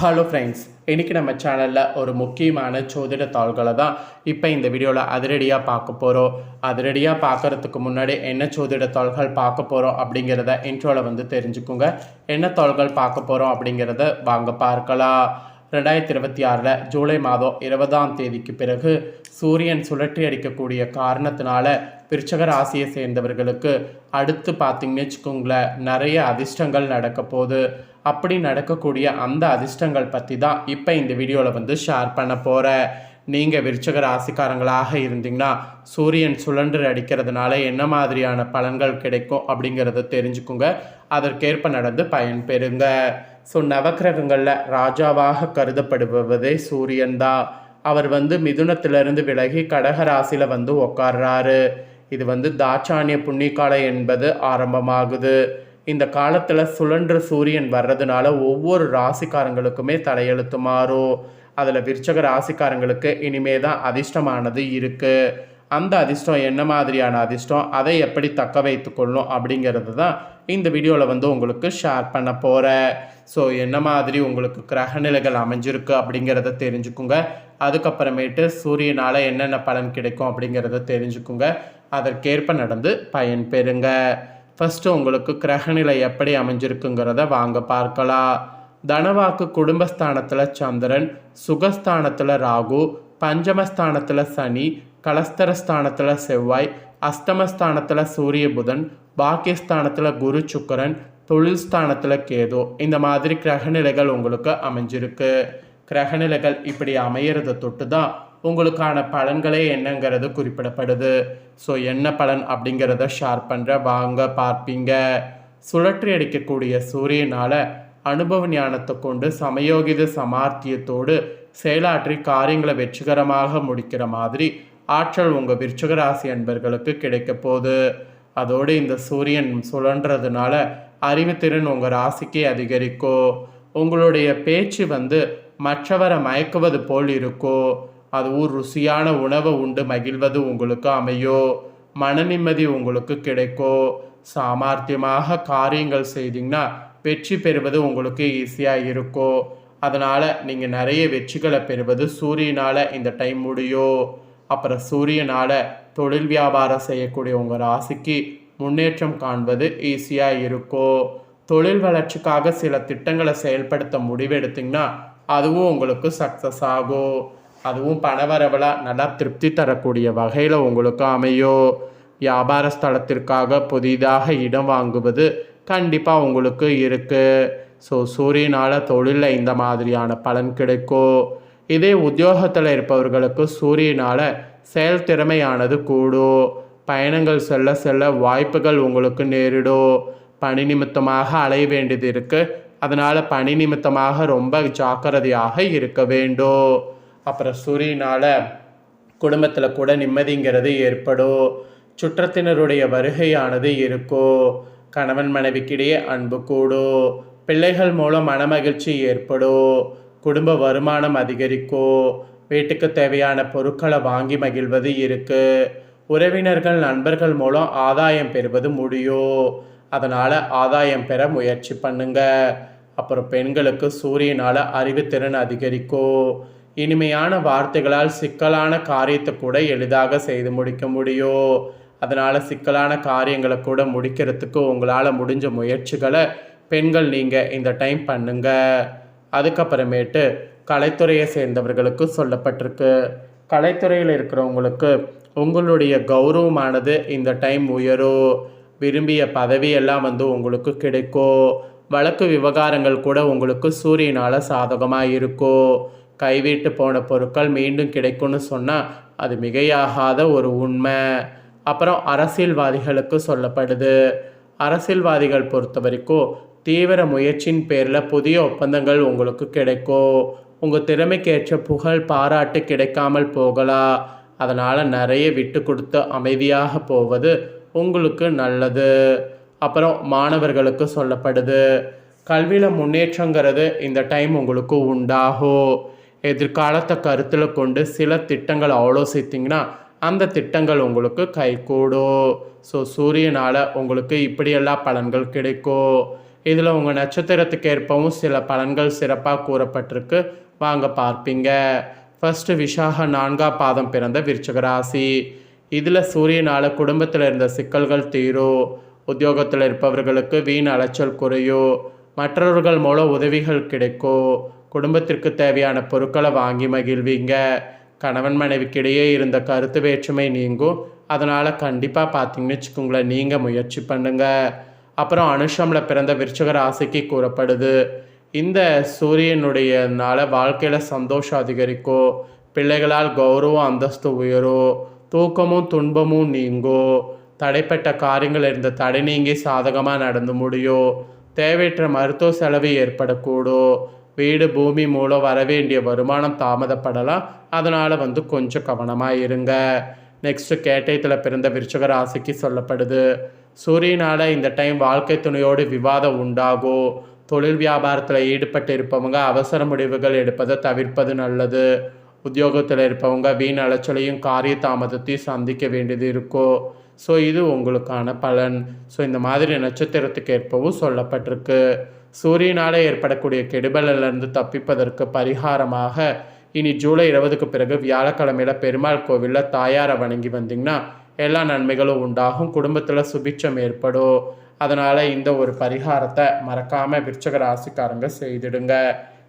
Hello friends, இன்றைக்கி நம்ம சேனலில் ஒரு முக்கியமான ஜோதிட தாள்களை தான் இப்போ இந்த வீடியோவில் அதிரடியாக பார்க்க போகிறோம். அதிரடியாக பார்க்குறதுக்கு முன்னாடி என்ன ஜோதிட தாள்கள் பார்க்க போகிறோம் அப்படிங்கிறத இன்ட்ரோவில் தெரிஞ்சுக்குங்க. என்ன தாள்கள் பார்க்க போகிறோம் அப்படிங்கிறத வாங்க பார்க்கலாம். 2026 ஜூலை மாதம் 20ஆம் தேதிக்கு பிறகு சூரியன் சுழற்றி அடிக்கக்கூடிய காரணத்தினால விருச்சக ராசியை சேர்ந்தவர்களுக்கு அடுத்து பார்த்திங்கன்னு வச்சுக்கோங்களேன், நிறைய அதிர்ஷ்டங்கள் நடக்க போகுது. அப்படி நடக்கக்கூடிய அந்த அதிர்ஷ்டங்கள் பற்றி தான் இப்போ இந்த வீடியோவில் ஷேர் பண்ண போகிறேன். நீங்கள் விருச்சக ராசிக்காரங்களாக இருந்தீங்கன்னா சூரியன் சுழன்று அடிக்கிறதுனால என்ன மாதிரியான பலன்கள் கிடைக்கும் அப்படிங்கிறத தெரிஞ்சுக்குங்க. அதற்கேற்ப நடந்து பயன்பெறுங்க. ஸோ நவக்கிரகங்களில் ராஜாவாக கருதப்படுபவதே சூரியன் தான். அவர் மிதுனத்திலிருந்து விலகி கடக ராசியில் உட்கார்றாரு. இது தாட்சானிய புண்ணியகாலம் என்பது ஆரம்பமாகுது. இந்த காலத்தில் சுழன்று சூரியன் வர்றதுனால ஒவ்வொரு ராசிக்காரங்களுக்குமே தலையெழுத்து மாறும். அதில் விருச்சக ராசிக்காரங்களுக்கு இனிமே தான் அதிர்ஷ்டமானது இருக்குது. அந்த அதிர்ஷ்டம் என்ன மாதிரியான அதிர்ஷ்டம், அதை எப்படி தக்க வைத்து கொள்ளணும் அப்படிங்கிறது தான் இந்த வீடியோவில் உங்களுக்கு ஷேர் பண்ண போகிறேன். ஸோ என்ன மாதிரி உங்களுக்கு கிரகநிலைகள் அமைஞ்சிருக்கு அப்படிங்கிறத தெரிஞ்சுக்குங்க. அதுக்கப்புறமேட்டு சூரியனால் என்னென்ன பலன் கிடைக்கும் அப்படிங்கிறத தெரிஞ்சுக்குங்க. அதற்கேற்ப நடந்து பயன்பெறுங்க. ஃபஸ்ட்டு உங்களுக்கு கிரகநிலை எப்படி அமைஞ்சிருக்குங்கிறத வாங்க பார்க்கலாம். தனவாக்கு குடும்பஸ்தானத்தில் சந்திரன், சுகஸ்தானத்தில் ராகு, பஞ்சமஸ்தானத்தில் சனி, கலஸ்தரஸ்தானத்தில் செவ்வாய், அஸ்தமஸ்தானத்தில் சூரிய புதன், பாக்கியஸ்தானத்தில் குரு சுக்கரன், தொழில் ஸ்தானத்தில் கேது. இந்த மாதிரி கிரகநிலைகள் உங்களுக்கு அமைஞ்சிருக்கு. கிரகநிலைகள் இப்படி அமையிறதை தொட்டு தான் உங்களுக்கான பலன்களே என்னங்கிறது குறிப்பிடப்படுது. ஸோ என்ன பலன் அப்படிங்கிறத ஷேர் பண்ணுற வாங்க பார்ப்பீங்க. சுழற்றி அடிக்கக்கூடிய சூரியனால் அனுபவ ஞானத்தை கொண்டு சமயோகித சமார்த்தியத்தோடு செயலாற்றி காரியங்களை வெற்றிகரமாக முடிக்கிற மாதிரி ஆற்றல் உங்கள் விருச்சிக ராசி அன்பர்களுக்கு கிடைக்க போகுது. அதோடு இந்த சூரியன் சுழன்றதுனால அறிவுத்திறன் உங்கள் ராசிக்கே அதிகரிக்கும். உங்களுடைய பேச்சு மற்றவரை மயக்குவது போல் இருக்கும். அதுவும் ருசியான உணவை உண்டு மகிழ்வது உங்களுக்கு அமையும். மன நிம்மதி உங்களுக்கு கிடைக்கும். சாமர்த்தியமாக காரியங்கள் செய்தீங்கன்னா வெற்றி பெறுவது உங்களுக்கு ஈஸியாக இருக்கும். அதனால் நீங்கள் நிறைய வெற்றிகளை பெறுவது சூரியனால் இந்த டைம் முடியும். அப்புறம் சூரியனால் தொழில் வியாபாரம் செய்யக்கூடிய உங்கள் ராசிக்கு முன்னேற்றம் காண்பது ஈஸியாக இருக்கும். தொழில் வளர்ச்சிக்காக சில திட்டங்களை செயல்படுத்த முடிவெடுத்திங்கன்னா அதுவும் உங்களுக்கு சக்ஸஸ் ஆகும். அதுவும் பணவரவலாக நல்லா திருப்தி தரக்கூடிய வகையில் உங்களுக்கு அமையும். வியாபார ஸ்தலத்திற்காக புதிதாக இடம் வாங்குவது கண்டிப்பாக உங்களுக்கு இருக்குது. ஸோ சூரியனால் தொழிலில் இந்த மாதிரியான பலன் கிடைக்கும். இதே உத்தியோகத்தில் இருப்பவர்களுக்கு சூரியனால் செயல் திறமையானது கூடும். பயணங்கள் செல்ல செல்ல வாய்ப்புகள் உங்களுக்கு நேரிடும். பணி நிமித்தமாக அலைய வேண்டியது இருக்குது. அதனால் பணி நிமித்தமாக ரொம்ப ஜாக்கிரதையாக இருக்க வேண்டும். அப்புறம் சூரியனால் குடும்பத்தில் கூட நிம்மதிங்கிறது ஏற்படும். சுற்றத்தினருடைய வருகையானது இருக்கும். கணவன் மனைவிக்கிடையே அன்பு கூடும். பிள்ளைகள் மூலம் மனமகிழ்ச்சி ஏற்படும். குடும்ப வருமானம் அதிகரிக்கும். வீட்டுக்கு தேவையான பொருட்களை வாங்கி மகிழ்வது இருக்குது. உறவினர்கள் நண்பர்கள் மூலம் ஆதாயம் பெறுவது முடியும். அதனால் ஆதாயம் பெற முயற்சி பண்ணுங்க. அப்புறம் பெண்களுக்கு சூரியனால் அறிவுத்திறன் அதிகரிக்கும். இனிமையான வார்த்தைகளால் சிக்கலான காரியத்தை கூட எளிதாக செய்து முடிக்க முடியும். அதனால் சிக்கலான காரியங்களை கூட முடிக்கிறதுக்கு உங்களால் முடிஞ்ச முயற்சிகளை பெண்கள் நீங்கள் இந்த டைம் பண்ணுங்க. அதுக்கப்புறமேட்டு கலைத்துறையை சேர்ந்தவர்களுக்கு சொல்லப்பட்டிருக்கு. கலைத்துறையில் இருக்கிறவங்களுக்கு உங்களுடைய கௌரவமானது இந்த டைம் உயரும். விரும்பிய பதவியெல்லாம் உங்களுக்கு கிடைக்கும். வழக்கு விவகாரங்கள் கூட உங்களுக்கு சூரியனால் சாதகமாக இருக்கும். கைவிட்டு போன பொருட்கள் மீண்டும் கிடைக்கும்னு சொன்னால் அது மிகையாகாத ஒரு உண்மை. அப்புறம் அரசியல்வாதிகளுக்கு சொல்லப்படுது. அரசியல்வாதிகள் பொறுத்த வரைக்கும் தீவிர முயற்சியின் பேரில் புதிய ஒப்பந்தங்கள் உங்களுக்கு கிடைக்கும். உங்கள் திறமைக்கேற்ற புகழ் பாராட்டு கிடைக்காமல் போகலாம். அதனால் நிறைய விட்டு கொடுத்து அமைதியாக போவது உங்களுக்கு நல்லது. அப்புறம் மாணவர்களுக்கு சொல்லப்படுது. கல்வியில் முன்னேற்றங்கிறது இந்த டைம் உங்களுக்கு உண்டாகும். எதிர்காலத்தை கருத்தில் கொண்டு சில திட்டங்கள் ஆலோசித்திங்கன்னா அந்த திட்டங்கள் உங்களுக்கு கைகூடும். ஸோ சூரியனால் உங்களுக்கு இப்படியெல்லாம் பலன்கள் கிடைக்கும். இதில் உங்கள் நட்சத்திரத்துக்கு ஏற்பவும் சில பலன்கள் சிறப்பாக கூறப்பட்டிருக்கு. வாங்க பார்ப்பீங்க. ஃபஸ்ட்டு விசாக 4ஆம் பாதம் பிறந்த விருச்சிக ராசி. இதில் சூரியனால் குடும்பத்தில் இருந்த சிக்கல்கள் தீரும். உத்தியோகத்தில் இருப்பவர்களுக்கு வீண் அலைச்சல் குறையும். மற்றவர்கள் மூலம் உதவிகள் கிடைக்கும். குடும்பத்திற்கு தேவையான பொருட்களை வாங்கி மகிழ்வீங்க. கணவன் மனைவிக்கிடையே இருந்த கருத்து வேற்றுமை நீங்கும். அதனால் கண்டிப்பாக பார்த்தீங்கன்னு வச்சுக்கோங்களேன், நீங்கள் முயற்சி பண்ணுங்கள். அப்புறம் அனுஷமில் பிறந்த விருச்சிக ராசிக்கு கூறப்படுது, இந்த சூரியனுடையனால வாழ்க்கையில் சந்தோஷம் அதிகரிக்கும். பிள்ளைகளால் கௌரவம் அந்தஸ்து உயரும். தூக்கமும் துன்பமும் நீங்கும். தடைப்பட்ட காரியங்கள் இருந்த தடை நீங்கி சாதகமாக நடந்து முடியும். தேவையற்ற மருத்துவ செலவு ஏற்படக்கூடும். வீடு பூமி மூலம் வரவேண்டிய வருமானம் தாமதப்படலாம். அதனால் கொஞ்சம் கவனமாக இருங்க. நெக்ஸ்ட்டு கேட்டயத்தில் பிறந்த விருச்சிக ராசிக்கு சொல்லப்படுது, சூரியனால் இந்த டைம் வாழ்க்கை துணையோடு விவாதம் உண்டாகும். தொழில் வியாபாரத்தில் ஈடுபட்டு இருப்பவங்க அவசர முடிவுகள் எடுப்பதை தவிர்ப்பது நல்லது. உத்தியோகத்தில் இருப்பவங்க வீண் அலைச்சலையும் காரிய தாமதத்தையும் சந்திக்க வேண்டியது இருக்கும். ஸோ இது உங்களுக்கான பலன். ஸோ இந்த மாதிரி நட்சத்திரத்துக்கு ஏற்பவும் சொல்லப்பட்டிருக்கு. சூரியனால் ஏற்படக்கூடிய கெடுபலிலிருந்து தப்பிப்பதற்கு பரிகாரமாக இனி ஜூலை 20க்கு பிறகு வியாழக்கிழமையில் பெருமாள் கோவிலில் தாயாரை வணங்கி வந்தீங்கன்னா எல்லா நன்மைகளும் உண்டாகும். குடும்பத்தில் சுபிட்சம் ஏற்படும். அதனால் இந்த ஒரு பரிகாரத்தை மறக்காமல் விருச்சிக ராசிக்காரங்க செய்திடுங்க.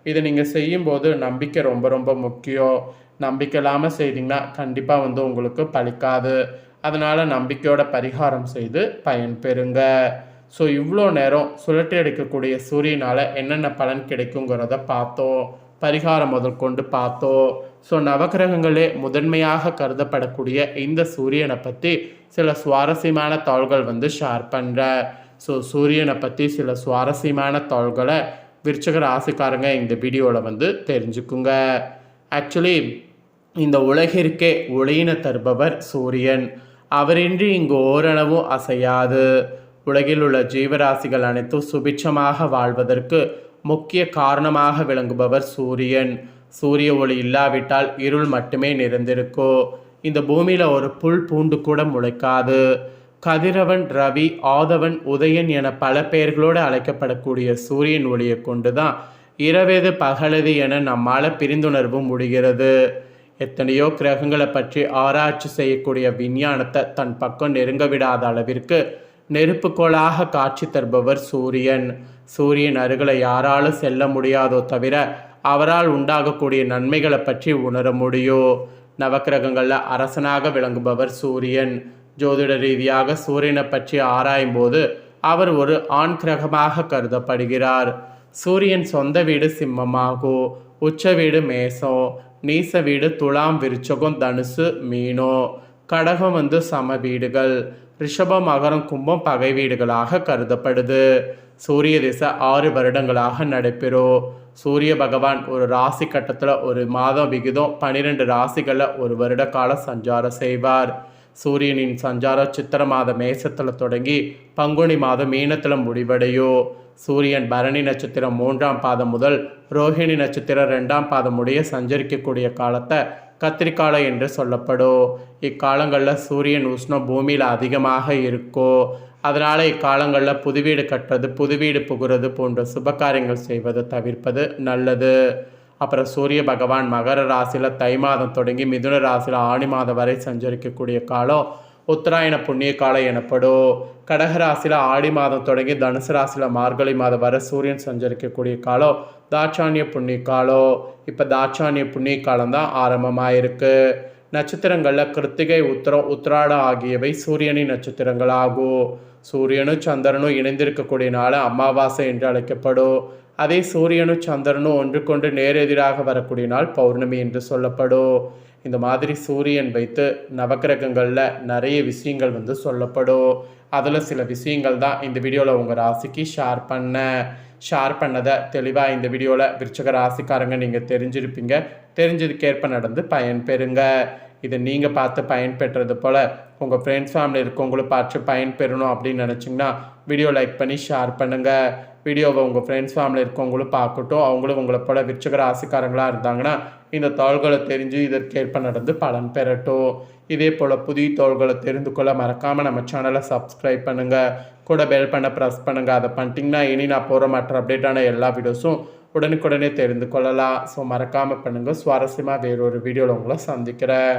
இது நீங்கள் செய்யும்போது நம்பிக்கை ரொம்ப ரொம்ப முக்கியம். நம்பிக்கை இல்லாமல் செய்திங்கன்னா கண்டிப்பாக உங்களுக்கு பலிக்காது. அதனால் நம்பிக்கையோட பரிகாரம் செய்து பயன்பெறுங்க. ஸோ இவ்வளோ நேரம் சுழற்றி அடிக்கக்கூடிய சூரியனால் என்னென்ன பலன் கிடைக்குங்கிறத பார்த்தோம். பரிகாரம் முதற்கொண்டு பார்த்தோம். ஸோ நவகிரகங்களே முதன்மையாக கருதப்படக்கூடிய இந்த சூரியனை பற்றி சில சுவாரஸ்யமான தாள்கள் ஷேர் பண்ணுறேன். ஸோ சூரியனை பற்றி சில சுவாரஸ்யமான தாள்களை விருச்சிக ராசிக்காரங்க இந்த வீடியோவில் தெரிஞ்சுக்குங்க. ஆக்சுவலி இந்த உலகிற்கே ஒளியினை தருபவர் சூரியன். அவரின்றி இங்கு ஓரளவும் அசையாது. உலகில் உள்ள ஜீவராசிகள் அனைத்தும் சுபிட்சமாக வாழ்வதற்கு முக்கிய காரணமாக விளங்குபவர் சூரியன். சூரிய ஒளி இல்லாவிட்டால் இருள் மட்டுமே நிறைந்திருக்கும். இந்த பூமியில் ஒரு புல் பூண்டு கூட முளைக்காது. கதிரவன், ரவி, ஆதவன், உதயன் என பல பெயர்களோடு அழைக்கப்படக்கூடிய சூரியன் ஒளியை கொண்டு தான் இரவேது பகலது என நம்மால் பிரிந்துணர்வு முடிகிறது. எத்தனையோ கிரகங்களை பற்றி ஆராய்ச்சி செய்யக்கூடிய விஞ்ஞானத்தை தன் பக்கம் நெருங்க விடாத அளவிற்கு நெருப்புக்கோளாக காட்சி தருபவர் சூரியன். சூரியன் அருகில் யாராலும் செல்ல முடியாதோ தவிர அவரால் உண்டாகக்கூடிய நன்மைகளை பற்றி உணர முடியும். நவக்கிரகங்களில் அரசனாக விளங்குபவர் சூரியன். ஜோதிட ரீதியாக சூரியனை பற்றி ஆராயும் போது அவர் ஒரு ஆண் கிரகமாக கருதப்படுகிறார். சூரியன் சொந்த வீடு சிம்மமாகும். உச்ச வீடு மேசம். நீச வீடு துலாம், விருச்சகம், தனுசு, மீனோ. கடகம் சம வீடுகள். ரிஷபம், மகரம், கும்பம் பகை வீடுகளாக கருதப்படுது. சூரிய திசை 6 வருடங்களாக நடைபெறும். சூரிய பகவான் ஒரு ராசி கட்டத்தில் ஒரு மாதம் விகிதம் 12 ராசிகளில் ஒரு வருட கால சஞ்சாரம் செய்வார். சூரியனின் சஞ்சாரம் சித்திர மாத மேசத்தில் தொடங்கி பங்குனி மாதம் மீனத்தில் முடிவடையும். சூரியன் பரணி நட்சத்திரம் 3ஆம் பாதம் முதல் ரோஹிணி நட்சத்திரம் 2ஆம் பாதம் முடிய சஞ்சரிக்கக்கூடிய காலத்தை கத்திரிக்காலம் என்று சொல்லப்படும். இக்காலங்களில் சூரியன் உஷ்ணம் பூமியில் அதிகமாக இருக்கும். அதனால் இக்காலங்களில் புது வீடு கட்டுறது, புது வீடு புகுறது போன்ற சுபகாரியங்கள் செய்வதை தவிர்ப்பது நல்லது. அப்புறம் சூரிய பகவான் மகர ராசியில் தை மாதம் தொடங்கி மிதுன ராசியில் ஆணி மாதம் வரை சஞ்சரிக்கக்கூடிய காலம் உத்தராயண புண்ணிய காலம் எனப்படும். கடகராசியில் ஆடி மாதம் தொடங்கி தனுசு ராசியில் மார்கழி மாதம் வரை சூரியன் சஞ்சரிக்கக்கூடிய காலம் தாட்சாணிய புண்ணிய காலம். இப்போ தாட்சாணிய புண்ணிய காலம் தான் ஆரம்பமாயிருக்கு. நட்சத்திரங்களில் கிருத்திகை, உத்திரம், உத்திராடம் ஆகியவை சூரியனின் நட்சத்திரங்கள் ஆகும். சூரியனும் சந்திரனும் இணைந்திருக்கக்கூடிய நாள் அமாவாசை என்று அழைக்கப்படும். அதே சூரியனும் சந்திரனும் ஒன்றுக்கொண்டு நேரெதிராக வரக்கூடிய நாள் பௌர்ணமி என்று சொல்லப்படும். இந்த மாதிரி சூரியன் வைத்து நவக்கிரகங்களில் நிறைய விஷயங்கள் சொல்லப்படும். அதில் சில விஷயங்கள் தான் இந்த வீடியோவில் உங்கள் ராசிக்கு ஷேர் பண்ணதை தெளிவாக இந்த வீடியோவில் விருச்சிக ராசிக்காரங்க நீங்கள் தெரிஞ்சிருப்பீங்க. தெரிஞ்சதுக்கேற்ப நடந்து பயன்பெறுங்க. இதை நீங்கள் பார்த்து பயன்பெற்றது போல் உங்கள் ஃப்ரெண்ட்ஸ் ஃபேமிலி இருக்கவங்களும் பார்த்து பயன்பெறணும் அப்படின்னு நினச்சிங்கன்னா வீடியோ லைக் பண்ணி ஷேர் பண்ணுங்கள். வீடியோவை உங்கள் ஃப்ரெண்ட்ஸ் ஃபேமிலி இருக்கவங்களும் பார்க்கட்டும். அவங்களும் உங்களை போல விருச்சிக ராசிக்காரங்களாக இருந்தாங்கன்னா இந்த தாள்களை தெரிஞ்சு இதற்கேற்ப நடந்து பலன் பெறட்டும். இதே போல் புதிய தாள்களை தெரிந்து கொள்ள மறக்காமல் நம்ம சேனலை சப்ஸ்கிரைப் பண்ணுங்கள். கூட பெல் பண்ண ப்ரெஸ் பண்ணுங்கள். அதை பண்ணிட்டீங்கன்னா இனி நான் போகிற மற்ற அப்டேட்டான எல்லா வீடியோஸும் உடனுக்குடனே தெரிந்து கொள்ளலாம். ஸோ மறக்காமல் பண்ணுங்கள். சுவாரஸ்யமாக வேறொரு வீடியோவில் உங்களை சந்திக்கிறேன்.